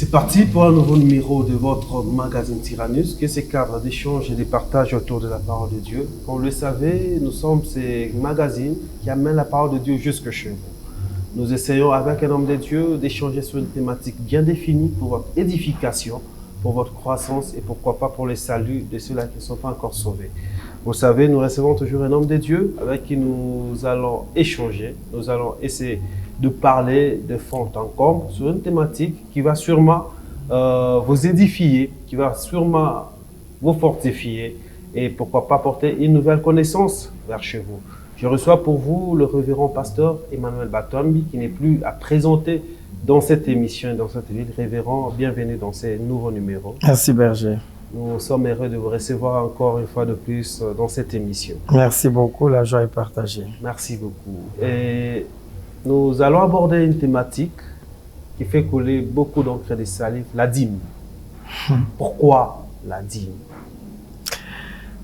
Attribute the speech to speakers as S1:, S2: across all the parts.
S1: C'est parti pour un nouveau numéro de votre magazine Tyrannus, qui est ce cadre d'échange et de partage autour de la parole de Dieu. Comme vous le savez, nous sommes ces magazines qui amènent la parole de Dieu jusque chez vous. Nous essayons avec un homme de Dieu d'échanger sur une thématique bien définie pour votre édification, pour votre croissance et pourquoi pas pour le salut de ceux-là qui ne sont pas encore sauvés. Vous savez, nous recevons toujours un homme de Dieu avec qui nous allons échanger, nous allons essayer de parler de fond en comble sur une thématique qui va sûrement vous édifier, qui va sûrement vous fortifier et pourquoi pas porter une nouvelle connaissance vers chez vous. Je reçois pour vous le révérend pasteur Emmanuel Batombi qui n'est plus à présenter dans cette émission et dans cette ville. Révérend, bienvenue dans ces nouveaux numéros.
S2: Merci Berger.
S1: Nous sommes heureux de vous recevoir encore une fois de plus dans cette émission.
S2: Merci beaucoup, la joie est partagée.
S1: Merci beaucoup. Et nous allons aborder une thématique qui fait couler beaucoup d'encre de salive, la dîme. Pourquoi la dîme?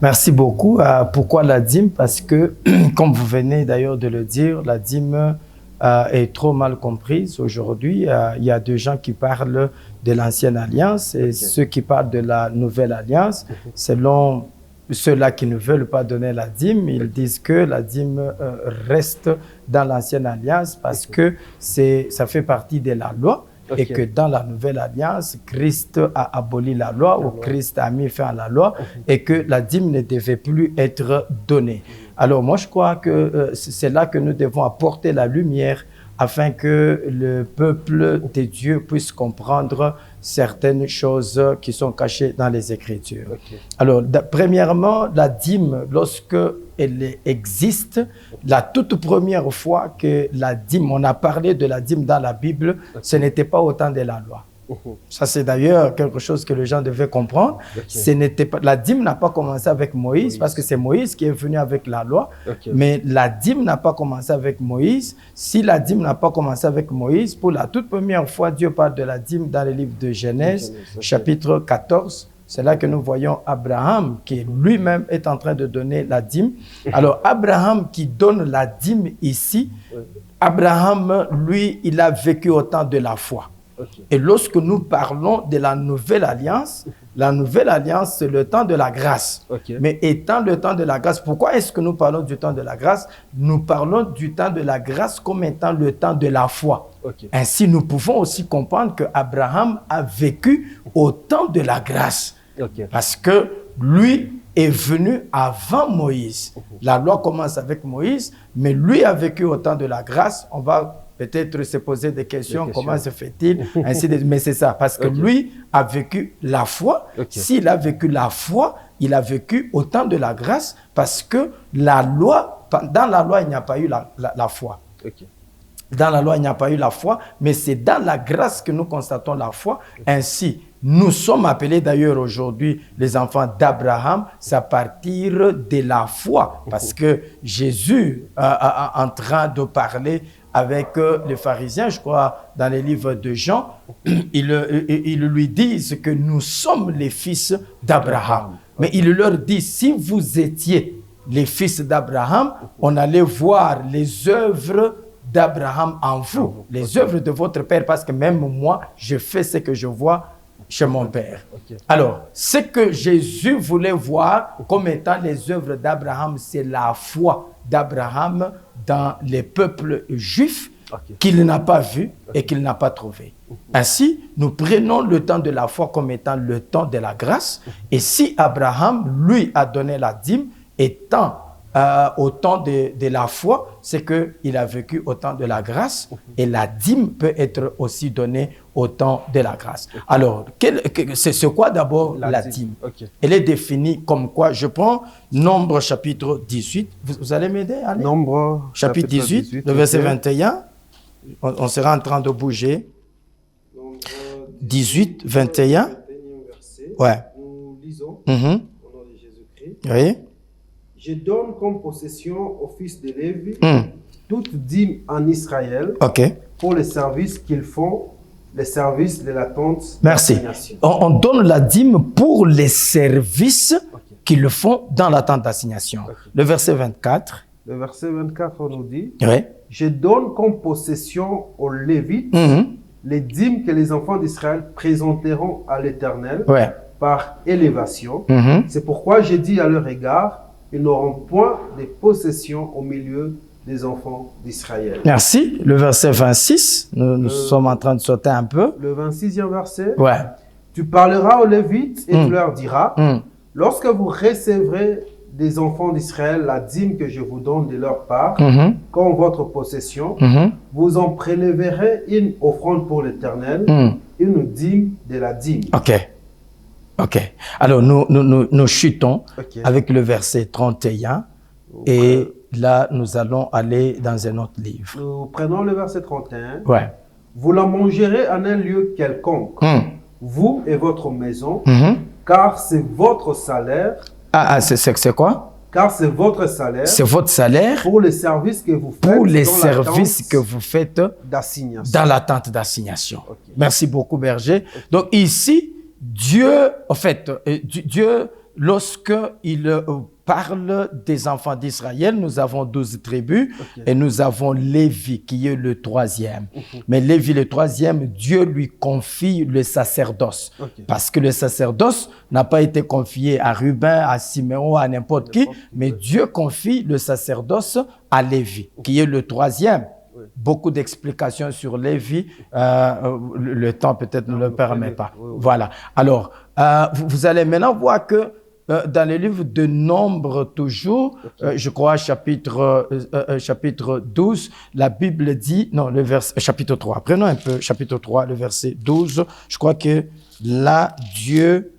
S2: Merci beaucoup. Pourquoi la dîme? Parce que, comme vous venez d'ailleurs de le dire, la dîme est trop mal comprise aujourd'hui. Il y a des gens qui parlent de l'ancienne alliance et ceux qui parlent de la nouvelle alliance. Selon ceux-là qui ne veulent pas donner la dîme, ils disent que la dîme reste dans l'ancienne alliance parce que ça fait partie de la loi et que dans la nouvelle alliance, Christ a aboli la loi ou Christ a mis fin à la loi et que la dîme ne devait plus être donnée. Alors moi, je crois que c'est là que nous devons apporter la lumière afin que le peuple de Dieu puisse comprendre certaines choses qui sont cachées dans les Écritures. Alors, premièrement, la dîme, lorsque elle existe, la toute première fois que la dîme, on a parlé de la dîme dans la Bible, ce n'était pas au temps de la loi. Ça, c'est d'ailleurs quelque chose que les gens devaient comprendre. Ce n'était pas, la dîme n'a pas commencé avec Moïse, parce que c'est Moïse qui est venu avec la loi. Mais la dîme n'a pas commencé avec Moïse. Si la dîme n'a pas commencé avec Moïse, pour la toute première fois, Dieu parle de la dîme dans le livre de Genèse, chapitre 14. C'est là que nous voyons Abraham qui lui-même est en train de donner la dîme. Alors, Abraham qui donne la dîme ici, Abraham, lui, il a vécu au temps de la foi. Et lorsque nous parlons de la nouvelle alliance, c'est le temps de la grâce. Mais étant le temps de la grâce, pourquoi est-ce que nous parlons du temps de la grâce? Nous parlons du temps de la grâce comme étant le temps de la foi. Ainsi, nous pouvons aussi comprendre qu'Abraham a vécu au temps de la grâce. Parce que lui est venu avant Moïse. La loi commence avec Moïse, mais lui a vécu au temps de la grâce. On va peut-être se poser des questions, comment se fait-il, mais c'est ça, parce que lui a vécu la foi. S'il a vécu la foi, il a vécu au temps de la grâce, parce que la loi, dans la loi, il n'y a pas eu la foi. Dans la loi, il n'y a pas eu la foi, mais c'est dans la grâce que nous constatons la foi. Ainsi, nous sommes appelés d'ailleurs aujourd'hui les enfants d'Abraham, c'est à partir de la foi, parce que Jésus en train de parler avec les pharisiens, je crois, dans les livres de Jean, ils lui disent que nous sommes les fils d'Abraham. Mais il leur dit, si vous étiez les fils d'Abraham, on allait voir les œuvres d'Abraham en vous, les œuvres de votre père, parce que même moi, je fais ce que je vois chez mon père. Alors, ce que Jésus voulait voir comme étant les œuvres d'Abraham, c'est la foi d'Abraham dans les peuples juifs qu'il n'a pas vu et qu'il n'a pas trouvé. Ainsi, nous prenons le temps de la foi comme étant le temps de la grâce. Et si Abraham, lui, a donné la dîme, étant au temps de la foi, c'est qu'il a vécu au temps de la grâce et la dîme peut être aussi donnée au temps de la grâce. Alors, c'est quoi d'abord la dîme? Elle est définie comme quoi? Je prends Nombre chapitre 18. Vous allez m'aider?
S1: Nombre
S2: chapitre 18, le verset 21. On sera en train de bouger. 18, 21. Ouais.
S1: Nous lisons
S2: au nom
S1: de Jésus-Christ.
S2: Oui.
S1: Je donne comme possession au fils de Lévi toute dîme en Israël pour les services qu'ils font, les services de la tente d'assignation.
S2: On donne la dîme pour les services qu'ils font dans la tente d'assignation. Le verset 24.
S1: Le verset 24, on nous dit,
S2: Oui.
S1: je donne comme possession aux Lévites les dîmes que les enfants d'Israël présenteront à l'Éternel
S2: Ouais.
S1: par élévation.
S2: Mhm.
S1: C'est pourquoi j'ai dit à leur égard, ils n'auront point de possession au milieu des enfants d'Israël.
S2: Merci. Le verset 26, nous sommes en train de sauter un peu.
S1: Le 26e verset.
S2: Ouais.
S1: Tu parleras aux Lévites et tu leur diras,
S2: Mm.
S1: lorsque vous recevrez des enfants d'Israël la dîme que je vous donne de leur part,
S2: Mhm.
S1: comme votre possession,
S2: Mhm.
S1: vous en prélèverez une offrande pour l'Éternel,
S2: Mm.
S1: une dîme de la dîme.
S2: OK. OK. Alors, nous chutons
S1: Ok.
S2: avec le verset 31 et là, nous allons aller dans un autre livre.
S1: Nous prenons le verset 31.
S2: Ouais.
S1: Vous la mangerez en un lieu quelconque,
S2: Mm.
S1: vous et votre maison,
S2: Mhm.
S1: car c'est votre salaire,
S2: C'est quoi?
S1: car c'est votre salaire
S2: C'est votre salaire
S1: pour les services que vous faites
S2: pour les
S1: dans
S2: services
S1: l'attente
S2: que vous faites
S1: d'assignation.
S2: dans l'attente d'assignation.
S1: Ok.
S2: Merci beaucoup, Berger. Donc ici, Dieu, en fait, Dieu, lorsqu'il parle des enfants d'Israël, nous avons 12 tribus et nous avons Lévi qui est le troisième. Mais Lévi, le troisième, Dieu lui confie le sacerdoce.
S1: Ok.
S2: Parce que le sacerdoce n'a pas été confié à Ruben, à Siméon, à n'importe qui, mais Dieu confie le sacerdoce à Lévi, qui est le troisième. Beaucoup d'explications sur Lévi, le temps peut-être ne le permet pas. Voilà. Alors, vous allez maintenant voir que dans le livre de Nombres toujours, je crois chapitre 12, la Bible dit, non, le verset, chapitre 3, prenons un peu, chapitre 3, le verset 12, je crois que là, Dieu,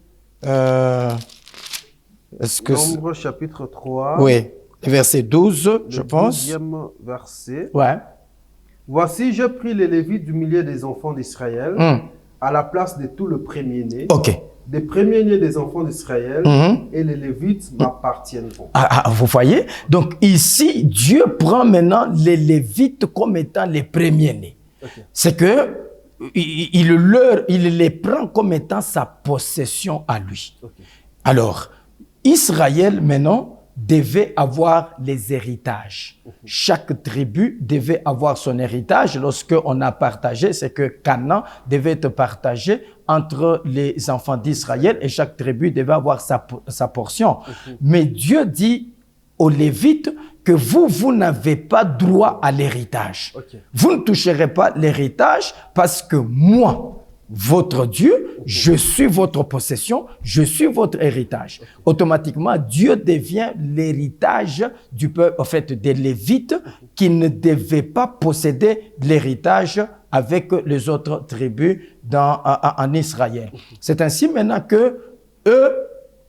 S2: est-ce que...
S1: Nombre chapitre 3.
S2: Oui, verset 12, je pense.
S1: 12e verset.
S2: Ouais.
S1: Voici, je pris les Lévites du milieu des enfants d'Israël à la place de tout le premier-né,
S2: OK.
S1: des premiers-nés des enfants d'Israël, et les Lévites m'appartiendront.
S2: Vous voyez? Donc ici, Dieu prend maintenant les Lévites comme étant les premiers-nés.
S1: Ok.
S2: C'est que il les prend comme étant sa possession à lui.
S1: Ok.
S2: Alors, Israël maintenant devait avoir les héritages. Chaque tribu devait avoir son héritage. Lorsqu'on a partagé, c'est que Canaan devait être partagé entre les enfants d'Israël et chaque tribu devait avoir sa portion. Mais Dieu dit aux Lévites que vous n'avez pas droit à l'héritage.
S1: Ok.
S2: Vous ne toucherez pas l'héritage parce que moi, votre Dieu, je suis votre possession, je suis votre héritage. Automatiquement, Dieu devient l'héritage du peuple, en fait, des Lévites qui ne devaient pas posséder l'héritage avec les autres tribus en Israël. C'est ainsi maintenant que eux,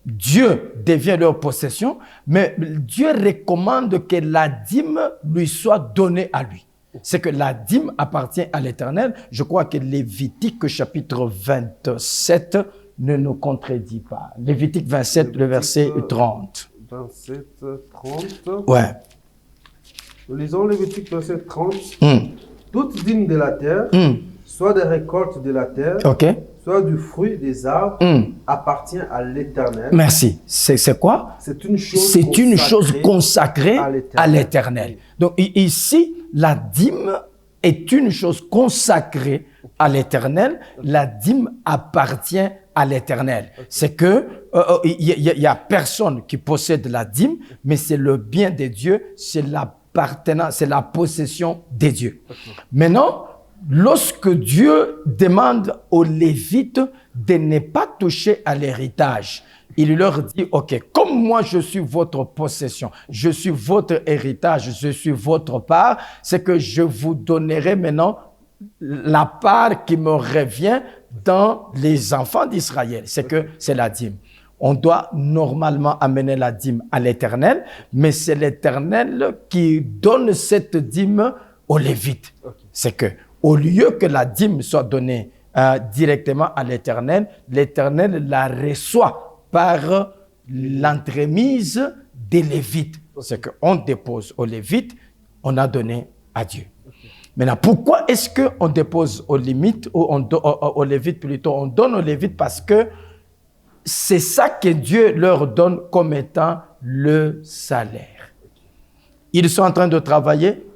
S2: Dieu devient leur possession, mais Dieu recommande que la dîme lui soit donnée à lui. C'est que la dîme appartient à l'Éternel. Je crois que Lévitique chapitre 27 ne nous contredit pas. Lévitique 27, le verset 30.
S1: 27, 30.
S2: Ouais.
S1: Nous lisons Lévitique 27, 30.
S2: Mm.
S1: Toute dîme de la terre, soit des récoltes de la terre,
S2: OK.
S1: soit du fruit des arbres, appartient à l'Éternel.
S2: Merci. C'est quoi?
S1: C'est une chose
S2: C'est une chose consacrée
S1: à
S2: à l'Éternel. Donc ici, la dîme est une chose consacrée à l'Éternel. La dîme appartient à l'Éternel. C'est que il y a personne qui possède la dîme, mais c'est le bien de Dieu, c'est l'appartenance, c'est la possession de Dieu. Maintenant, lorsque Dieu demande aux Lévites de ne pas toucher à l'héritage, il leur dit, OK, comme moi je suis votre possession, je suis votre héritage, je suis votre part, c'est que je vous donnerai maintenant la part qui me revient dans les enfants d'Israël. C'est que c'est la dîme. On doit normalement amener la dîme à l'Éternel, mais c'est l'Éternel qui donne cette dîme aux Lévites. C'est que au lieu que la dîme soit donnée directement à l'Éternel, l'Éternel la reçoit par l'entremise des Lévites. C'est qu'on dépose aux Lévites, on a donné à Dieu. Maintenant, pourquoi est-ce qu'on dépose aux Lévites, aux Lévites plutôt, on donne aux Lévites parce que c'est ça que Dieu leur donne comme étant le salaire. Ils sont en train de travailler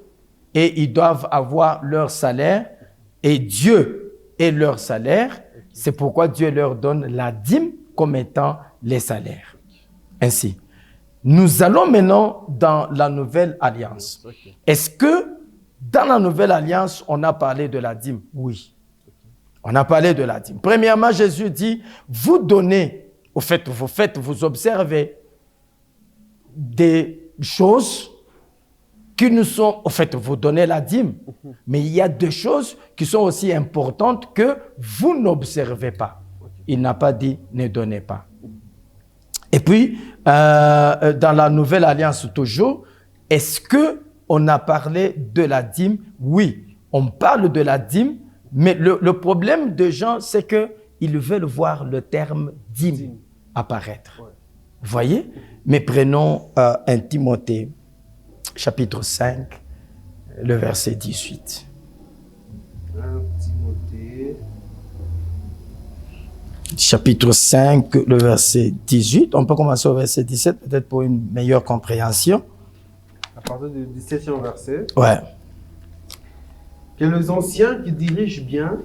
S2: et ils doivent avoir leur salaire et Dieu et leur salaire. C'est pourquoi Dieu leur donne la dîme comme étant les salaires. Ainsi, nous allons maintenant dans la nouvelle alliance. Est-ce que dans la nouvelle alliance, on a parlé de la dîme? Oui. On a parlé de la dîme. Premièrement, Jésus dit, vous donnez, vous observez des choses qui nous sont, vous donnez la dîme, mais il y a deux choses qui sont aussi importantes que vous n'observez pas. Il n'a pas dit ne donnez pas. Et puis, dans la nouvelle alliance toujours, est-ce qu'on a parlé de la dîme? Oui, on parle de la dîme, mais le problème des gens, c'est qu'ils veulent voir le terme dîme apparaître. Vous voyez? Mais prenons 1 Timothée, chapitre 5, le verset 18.
S1: 1 Timothée.
S2: Chapitre 5, le verset 18. On peut commencer au verset 17, peut-être pour une meilleure compréhension.
S1: À partir du 17e verset.
S2: Ouais.
S1: Que les anciens qui dirigent bien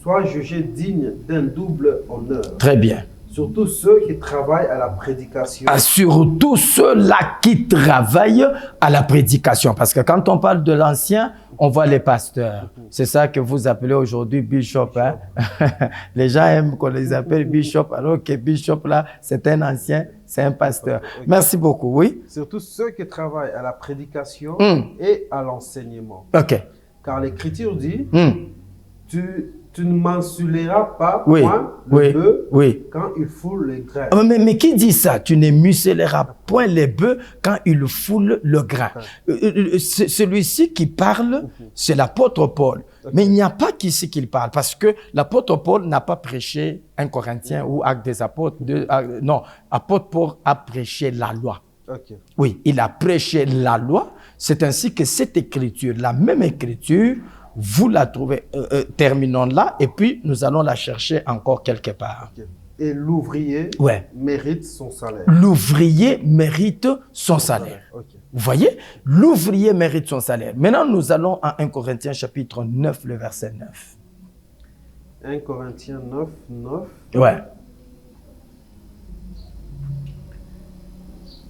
S1: soient jugés dignes d'un double honneur.
S2: Très bien.
S1: Surtout ceux qui travaillent à la prédication.
S2: Surtout ceux-là qui travaillent à la prédication. Parce que quand on parle de l'ancien, on voit les pasteurs. C'est ça que vous appelez aujourd'hui bishop. Hein? Les gens aiment qu'on les appelle bishop, alors que bishop, là, c'est un ancien, c'est un pasteur. Okay. Merci beaucoup, oui.
S1: Surtout ceux qui travaillent à la prédication et à l'enseignement.
S2: OK.
S1: Car l'Écriture dit, tu ne mensureras pas point le bœuf quand il foule les grains.
S2: Mais qui dit ça? Tu ne muselleras point les bœufs quand il foule le grain. Celui-ci qui parle, c'est l'apôtre Paul. Mais il n'y a pas qu'ici qu'il parle, parce que l'apôtre Paul n'a pas prêché 1 Corinthiens ou Actes des apôtres. Non, apôtre Paul a prêché la loi. Oui, il a prêché la loi. C'est ainsi que cette écriture, la même écriture, vous la trouvez, terminons là, et puis nous allons la chercher encore quelque part.
S1: Et l'ouvrier mérite son salaire.
S2: L'ouvrier mérite son salaire. Vous voyez? L'ouvrier mérite son salaire. Maintenant, nous allons à 1 Corinthiens chapitre 9, le verset 9.
S1: 1 Corinthiens 9, 9.
S2: Ouais.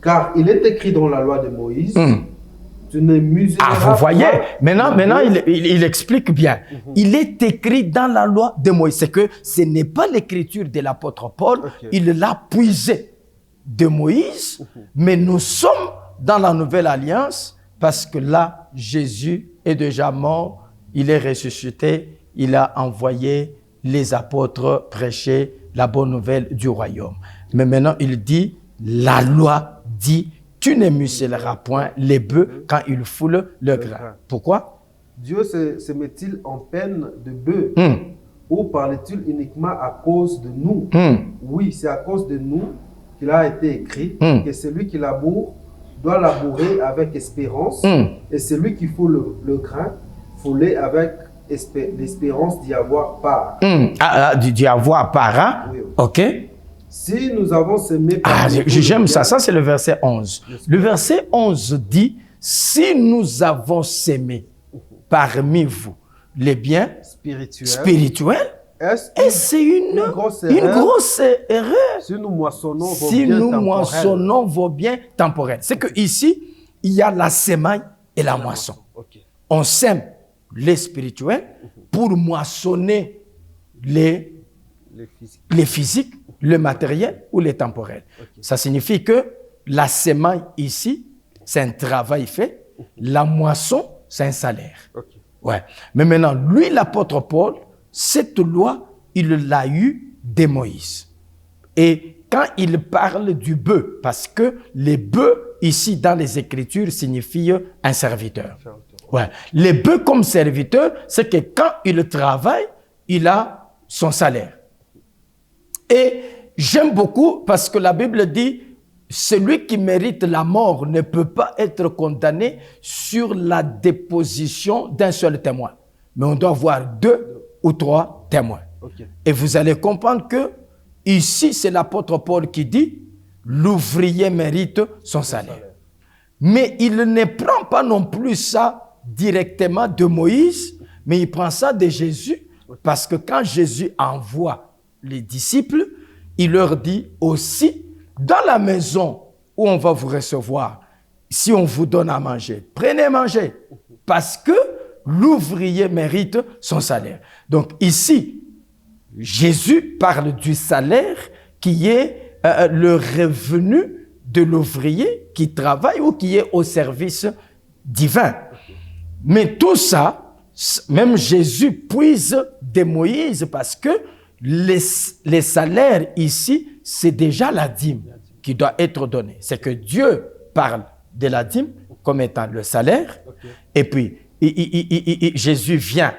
S1: Car il est écrit dans la loi de Moïse, tu ne muselleras
S2: vous voyez,
S1: pas.
S2: maintenant il explique bien. Il est écrit dans la loi de Moïse. C'est que ce n'est pas l'écriture de l'apôtre Paul. Il l'a puisé de Moïse. Mais nous sommes dans la nouvelle alliance parce que là, Jésus est déjà mort. Il est ressuscité. Il a envoyé les apôtres prêcher la bonne nouvelle du royaume. Mais maintenant, il dit, la loi dit, tu ne muselleras point les bœufs quand ils foulent le grain. Pourquoi?
S1: Dieu se met-il en peine de bœuf ou parle-t-il uniquement à cause de nous? Oui, c'est à cause de nous qu'il a été écrit que celui qui laboure doit labourer avec espérance et celui qui foule le grain, fouler avec l'espérance d'y avoir part.
S2: D'y avoir part, hein?
S1: Oui.
S2: OK.
S1: Si nous avons semé...
S2: j'aime ça. Ça, c'est le verset 11. Le verset 11 dit, si nous avons semé parmi vous les biens spirituels, et c'est une grosse erreur.
S1: Si nous moissonnons
S2: vos biens temporels. C'est que ici, il y a la semaille et la moisson. On sème les spirituels pour moissonner les physiques, le matériel ou les temporels. Ça signifie que la semaille ici, c'est un travail fait. La moisson, c'est un salaire. Ouais. Mais maintenant, lui, l'apôtre Paul, cette loi, il l'a eue de Moïse. Et quand il parle du bœuf, parce que les bœufs, ici, dans les Écritures, signifient un serviteur. Ouais. Les bœufs comme serviteur, c'est que quand il travaille, il a son salaire. Et j'aime beaucoup parce que la Bible dit, celui qui mérite la mort ne peut pas être condamné sur la déposition d'un seul témoin. Mais on doit avoir 2 ou 3 témoins. Et vous allez comprendre que ici, c'est l'apôtre Paul qui dit, l'ouvrier mérite son salaire. Mais il ne prend pas non plus ça directement de Moïse, mais il prend ça de Jésus Parce que quand Jésus envoie les disciples, il leur dit aussi, dans la maison où on va vous recevoir, si on vous donne à manger, prenez manger, parce que l'ouvrier mérite son salaire. Donc ici, Jésus parle du salaire qui est le revenu de l'ouvrier qui travaille ou qui est au service divin. Mais tout ça, même Jésus puise de Moïse parce que les salaires ici, c'est déjà la dîme qui doit être donnée. C'est que Dieu parle de la dîme comme étant le salaire. Et puis, Jésus vient,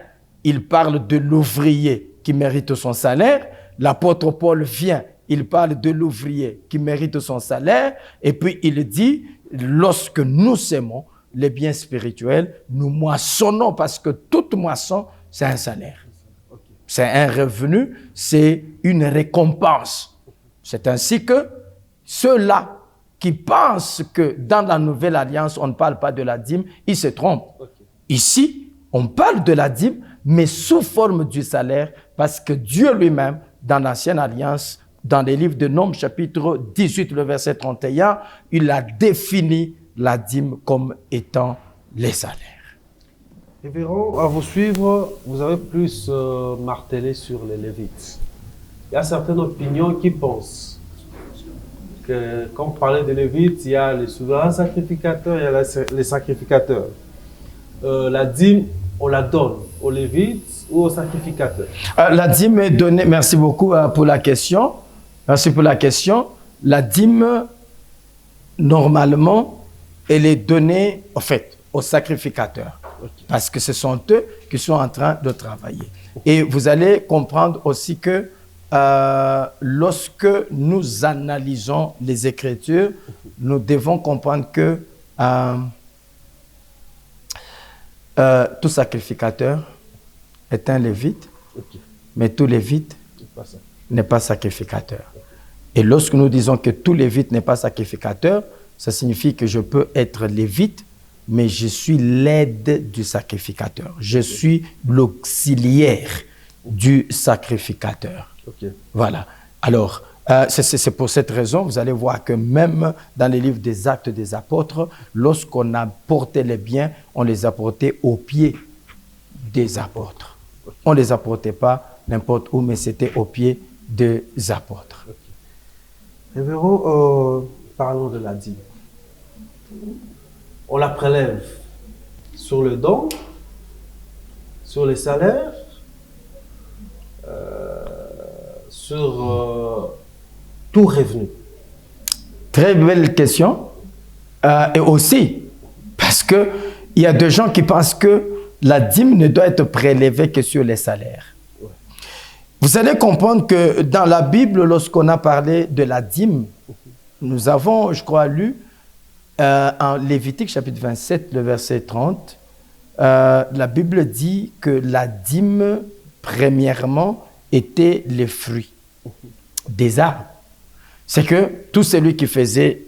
S2: il parle de l'ouvrier qui mérite son salaire. L'apôtre Paul vient, il parle de l'ouvrier qui mérite son salaire. Et puis, il dit, lorsque nous sémons les biens spirituels, nous moissonnons parce que toute moisson, c'est un salaire. C'est un revenu, c'est une récompense. C'est ainsi que ceux-là qui pensent que dans la nouvelle alliance, on ne parle pas de la dîme, ils se trompent. Ici, on parle de la dîme, mais sous forme du salaire, parce que Dieu lui-même, dans l'ancienne alliance, dans les livres de Nombres, chapitre 18, le verset 31, il a défini la dîme comme étant les salaires.
S1: Révérend, à vous suivre, vous avez plus martelé sur les Lévites. Il y a certaines opinions qui pensent que, quand on parlait des Lévites, il y a les souverains sacrificateurs, il y a les sacrificateurs. La dîme, on la donne aux Lévites ou aux sacrificateurs?
S2: La dîme est donnée, merci beaucoup pour la question. Merci pour la question. La dîme, normalement, elle est donnée, en fait, aux sacrificateurs. Parce que ce sont eux qui sont en train de travailler. Et vous allez comprendre aussi que lorsque nous analysons les Écritures, nous devons comprendre que tout sacrificateur est un lévite, mais tout lévite n'est pas sacrificateur. Et lorsque nous disons que tout lévite n'est pas sacrificateur, ça signifie que je peux être lévite, mais je suis l'aide du sacrificateur. Je suis l'auxiliaire du sacrificateur. Voilà. Alors, c'est pour cette raison, vous allez voir que même dans les livres des Actes des Apôtres, lorsqu'on apportait les biens, on les apportait aux pieds des apôtres. On ne les apportait pas n'importe où, mais c'était aux pieds des apôtres.
S1: Révérend, parlons de la dîme. On la prélève sur le don, sur les salaires, sur tout revenu.
S2: Très belle question. Et aussi, parce qu'il y a des gens qui pensent que la dîme ne doit être prélevée que sur les salaires. Ouais. Vous allez comprendre que dans la Bible, lorsqu'on a parlé de la dîme, nous avons, je crois, lu en Lévitique chapitre 27, le verset 30, la Bible dit que la dîme, premièrement, était les fruits des arbres. C'est que tout celui qui faisait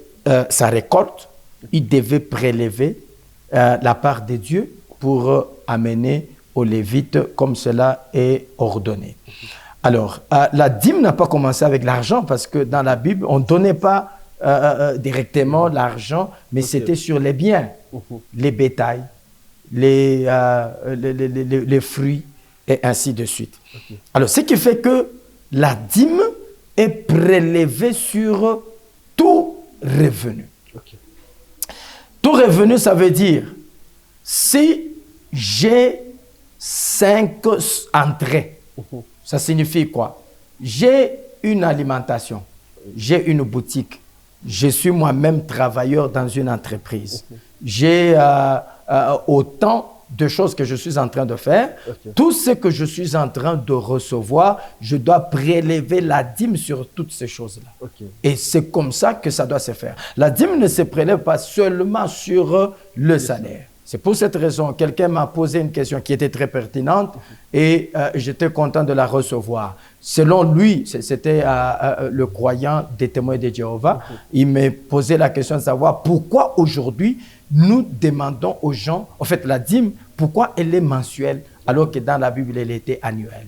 S2: sa récolte, il devait prélever la part de Dieu pour amener aux Lévites comme cela est ordonné. Alors, la dîme n'a pas commencé avec l'argent parce que dans la Bible, on ne donnait pas directement l'argent, mais c'était sur les biens, les bétails, les fruits et ainsi de suite. Alors, ce qui fait que la dîme est prélevée sur tout revenu. Tout revenu, ça veut dire, si j'ai 5 entrées, ça signifie quoi? J'ai une alimentation, j'ai une boutique, je suis moi-même travailleur dans une entreprise, j'ai autant de choses que je suis en train de faire, tout ce que je suis en train de recevoir, je dois prélever la dîme sur toutes ces choses-là. Et c'est comme ça que ça doit se faire. La dîme ne se prélève pas seulement sur le salaire. C'est pour cette raison, quelqu'un m'a posé une question qui était très pertinente et j'étais content de la recevoir. Selon lui, c'était le croyant des témoins de Jéhovah, il m'a posé la question de savoir pourquoi aujourd'hui nous demandons aux gens, en fait la dîme, pourquoi elle est mensuelle alors que dans la Bible, elle était annuelle.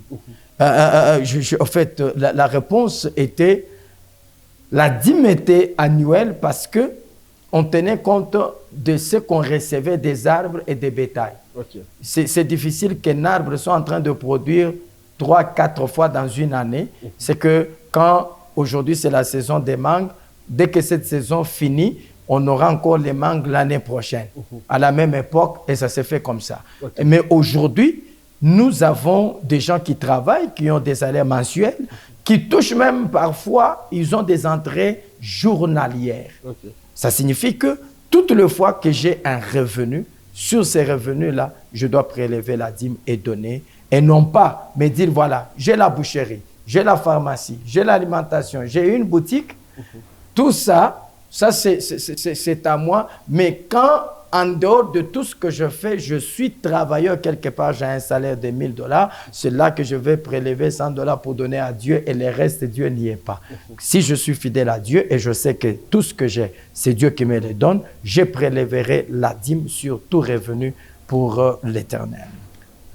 S2: En fait, la réponse était, la dîme était annuelle parce que on tenait compte de ce qu'on recevait des arbres et des bétails.
S1: Ok.
S2: C'est difficile qu'un arbre soit en train de produire 3-4 fois dans une année. C'est que quand aujourd'hui c'est la saison des mangues, dès que cette saison finit, on aura encore les mangues l'année prochaine, à la même époque, et ça s'est fait comme ça.
S1: Okay.
S2: Mais aujourd'hui, nous avons des gens qui travaillent, qui ont des salaires mensuels, qui touchent même parfois, ils ont des entrées journalières.
S1: Okay.
S2: Ça signifie que toutes les fois que j'ai un revenu, sur ces revenus-là, je dois prélever la dîme et donner, et non pas me dire, voilà, j'ai la boucherie, j'ai la pharmacie, j'ai l'alimentation, j'ai une boutique, tout ça, c'est à moi, mais quand, en dehors de tout ce que je fais, je suis travailleur quelque part, j'ai un salaire de $1000, c'est là que je vais prélever $100 pour donner à Dieu et le reste, Dieu n'y est pas. Si je suis fidèle à Dieu et je sais que tout ce que j'ai, c'est Dieu qui me le donne, je préleverai la dîme sur tout revenu pour l'Éternel.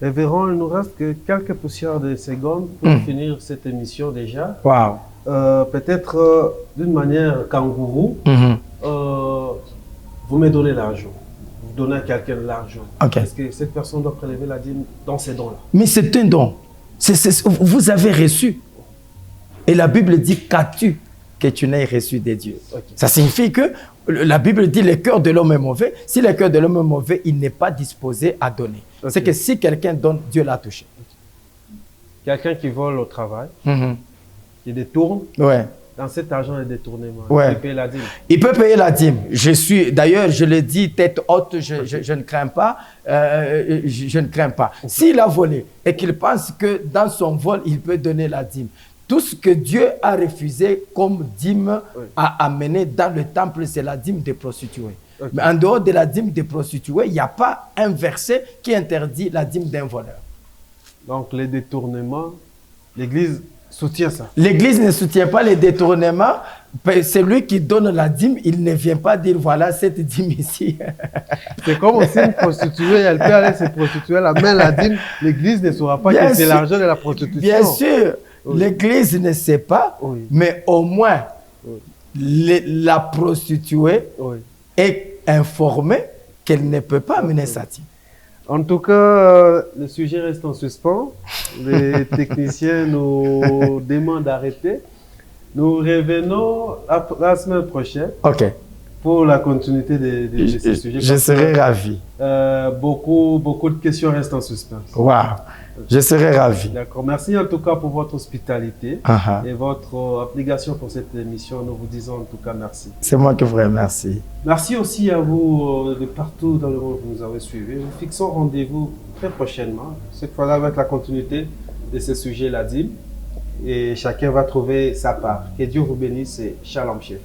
S1: Révérend, il nous reste que quelques poussières de secondes pour finir cette émission déjà.
S2: Wow.
S1: Peut-être d'une manière kangourou, vous me donnez l'argent. Vous donnez à quelqu'un de l'argent.
S2: Okay.
S1: Est-ce que cette personne doit prélever la dîme dans ces dons-là?
S2: Mais c'est un don. Vous avez reçu. Et la Bible dit, qu'as-tu que tu n'aies reçu de Dieu? Okay. Ça signifie que la Bible dit le cœur de l'homme est mauvais. Si le cœur de l'homme est mauvais, il n'est pas disposé à donner. Okay. C'est que si quelqu'un donne, Dieu l'a touché.
S1: Quelqu'un qui vole au travail, il détourne.
S2: Ouais.
S1: Dans cet argent de détournement,
S2: ouais.
S1: il peut payer la dîme.
S2: Il peut payer la dîme. D'ailleurs, je le dis tête haute, je ne crains pas. Je ne crains pas. S'il a volé et qu'il pense que dans son vol, il peut donner la dîme, tout ce que Dieu a refusé comme dîme à amener dans le temple, c'est la dîme des prostituées. Okay. Mais en dehors de la dîme des prostituées, il n'y a pas un verset qui interdit la dîme d'un voleur.
S1: Donc, les détournements, l'Église soutient ça.
S2: L'Église ne soutient pas les détournements. Celui qui donne la dîme, il ne vient pas dire voilà cette dîme ici.
S1: C'est comme aussi une prostituée, elle peut aller se prostituer, elle amène la dîme, l'Église ne saura pas que c'est l'argent de la prostitution.
S2: Bien sûr, l'Église ne sait pas, mais au moins la prostituée est informée qu'elle ne peut pas amener sa dîme.
S1: En tout cas, le sujet reste en suspens. Les techniciens nous demandent d'arrêter. Nous revenons la semaine prochaine pour la continuité de ce sujet.
S2: Je serai ravi.
S1: Beaucoup de questions restent en suspens.
S2: Wow. Je serai ravi.
S1: D'accord. Merci en tout cas pour votre hospitalité et votre application pour cette émission. Nous vous disons en tout cas merci.
S2: C'est moi qui vous remercie.
S1: Merci aussi à vous de partout dans le monde que vous avez suivi. Nous fixons rendez-vous très prochainement, cette fois-là avec la continuité de ce sujet, la dîme. Et chacun va trouver sa part. Que Dieu vous bénisse et Shalom Chef.